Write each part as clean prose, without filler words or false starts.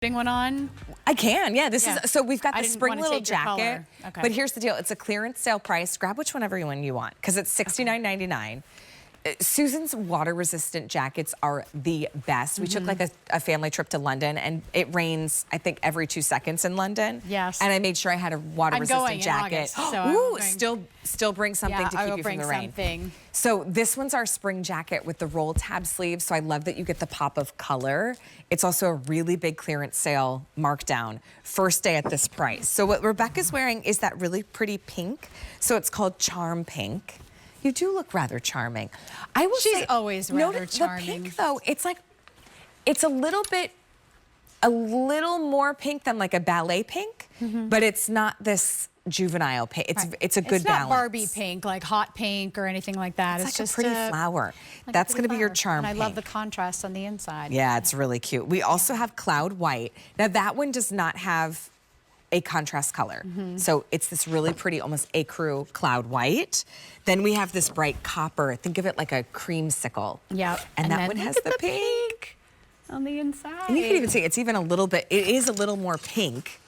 Putting one on? I can, yeah. This is so we've got the didn't spring wanna little take your jacket. color. Okay. But here's the deal: it's a clearance sale price. Grab which one everyone you want because it's $69.99. Susan's water-resistant jackets are the best. We took like a family trip to London, and it rains, I think, every 2 seconds in London. Yes. And I made sure I had a water-resistant jacket. In August, so Ooh, still bring something to keep you from the rain. Something. So this one's our spring jacket with the roll tab sleeves. So I love that you get the pop of color. It's also a really big clearance sale markdown. First day at this price. So what Rebecca's wearing is that really pretty pink. So it's called Charm Pink. You do look rather charming. I will say, She's always rather charming. The pink though, it's like, it's a little more pink than like a ballet pink, but it's not this juvenile pink. It's a good balance. It's not Barbie pink, like hot pink or anything like that. It's like just a pretty flower. That's going to be your charm pink. pink. I love the contrast on the inside. Yeah, it's really cute. We also have Cloud White. Now that one does not have a contrast color. So it's this really pretty, almost ecru cloud white. Then we have this bright copper. Think of it like a creamsicle. Yeah. And that one has the pink on the inside. And you can even see it's even a little bit, it is a little more pink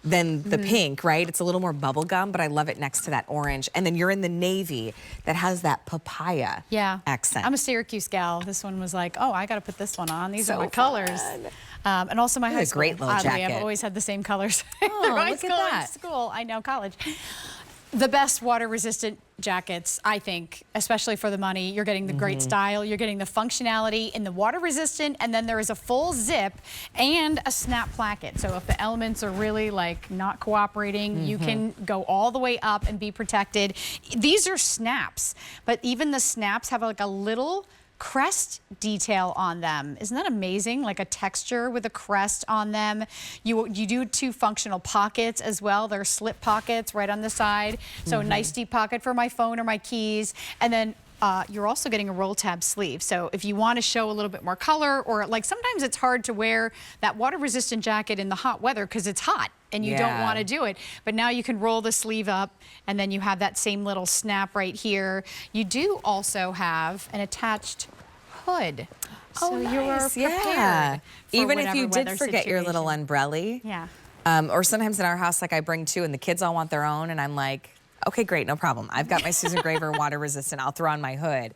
than the pink, right? It's a little more bubblegum, but I love it next to that orange. And then you're in the navy that has that papaya accent. I'm a Syracuse gal. This one was like, oh, I got to put this one on. These are my colors. And also my high school. Great little jacket. I've always had the same colors. Oh, high look school at that. and school. I know, college. The best water-resistant jackets, I think, especially for the money. You're getting the great style, you're getting the functionality in the water-resistant, and then there is a full zip and a snap placket. So if the elements are really like not cooperating, you can go all the way up and be protected. These are snaps, but even the snaps have like a little crest detail on them. Isn't that amazing? Like a texture with a crest on them. You do 2 functional pockets as well. They're slip pockets right on the side. So a nice deep pocket for my phone or my keys. And then you're also getting a roll tab sleeve. So if you want to show a little bit more color, or like sometimes it's hard to wear that water resistant jacket in the hot weather because it's hot and you don't want to do it. But now you can roll the sleeve up and then you have that same little snap right here. You do also have an attached hood. Oh, so nice. You're prepared. Even if you did forget your little umbrella. Yeah. Or sometimes in our house, like I bring 2 and the kids all want their own and I'm like, okay, great, no problem. I've got my Susan Graver water resistant. I'll throw on my hood.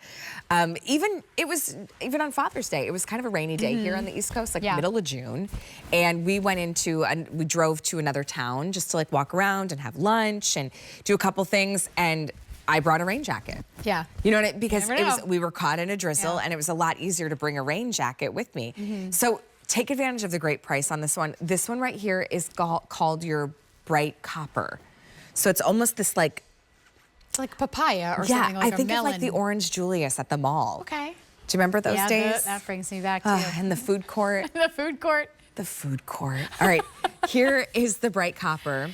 Even on Father's Day, it was kind of a rainy day here on the East Coast, like middle of June. And we we drove to another town just to like walk around and have lunch and do a couple things. And I brought a rain jacket. Yeah. You know what I mean? Because we were caught in a drizzle and it was a lot easier to bring a rain jacket with me. So take advantage of the great price on this one. This one right here is called your bright copper. So it's almost this like... It's like papaya or something like a melon. Yeah, I think it's like the Orange Julius at the mall. Okay. Do you remember those days? That brings me back to and the food court. the food court. The food court. All right, here is the bright copper.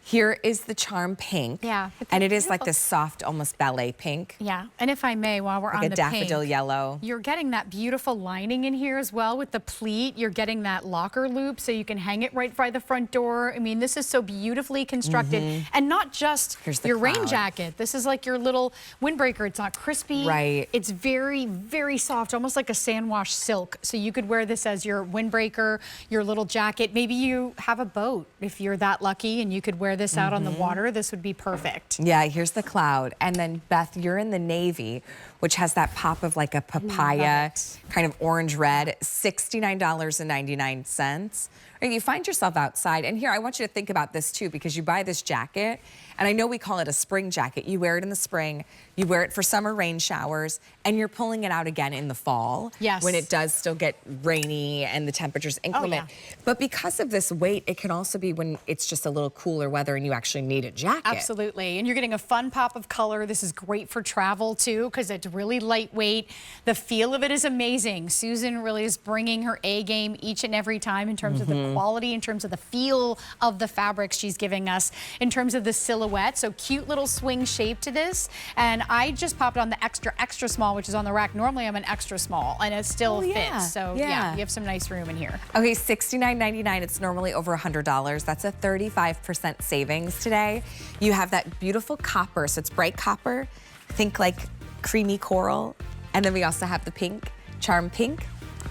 Here is the Charm Pink. Yeah. And it is like this soft, almost ballet pink. Yeah. And if I may, while we're on the pink. Like a daffodil yellow. You're getting that beautiful lining in here as well with the pleat. You're getting that locker loop so you can hang it right by the front door. I mean, this is so beautifully constructed. And not just your rain jacket. This is like your little windbreaker. It's not crispy. Right. It's very, very soft, almost like a sandwash silk. So you could wear this as your windbreaker, your little jacket. Maybe you have a boat if you're that lucky and you could wear this out on the water. This would be perfect. Yeah, here's the cloud. And then Beth, you're in the navy, which has that pop of like a papaya, kind of orange red, $69.99. Or you find yourself outside, and here I want you to think about this too, because you buy this jacket, and I know we call it a spring jacket. You wear it in the spring, you wear it for summer rain showers, and you're pulling it out again in the fall. Yes. When it does still get rainy and the temperatures increment. But because of this weight, it can also be when it's just a little cooler weather and you actually need a jacket. Absolutely. And you're getting a fun pop of color. This is great for travel too, because it's really lightweight. The feel of it is amazing. Susan really is bringing her A game each and every time in terms of the quality, in terms of the feel of the fabrics she's giving us, in terms of the silhouette. So cute little swing shape to this. And I just popped on the extra small, which is on the rack. Normally I'm an extra small and it still fits. So yeah, you have some nice room in here. Okay, $69.99. It's normally over $100. That's a 35% savings today. You have that beautiful copper. So it's bright copper. Think like creamy coral. And then we also have the pink, Charm Pink,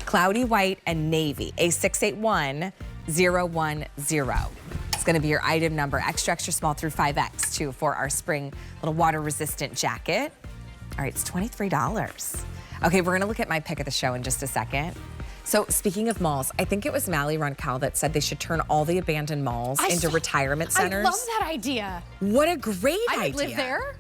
Cloudy White, and Navy. A681 It's gonna be your item number, extra, extra small through 5X too for our spring little water resistant jacket. All right, it's $23. Okay, we're gonna look at my pick of the show in just a second. So speaking of malls, I think it was Mally Runcal that said they should turn all the abandoned malls into retirement centers. I love that idea. What a great idea. I would live there.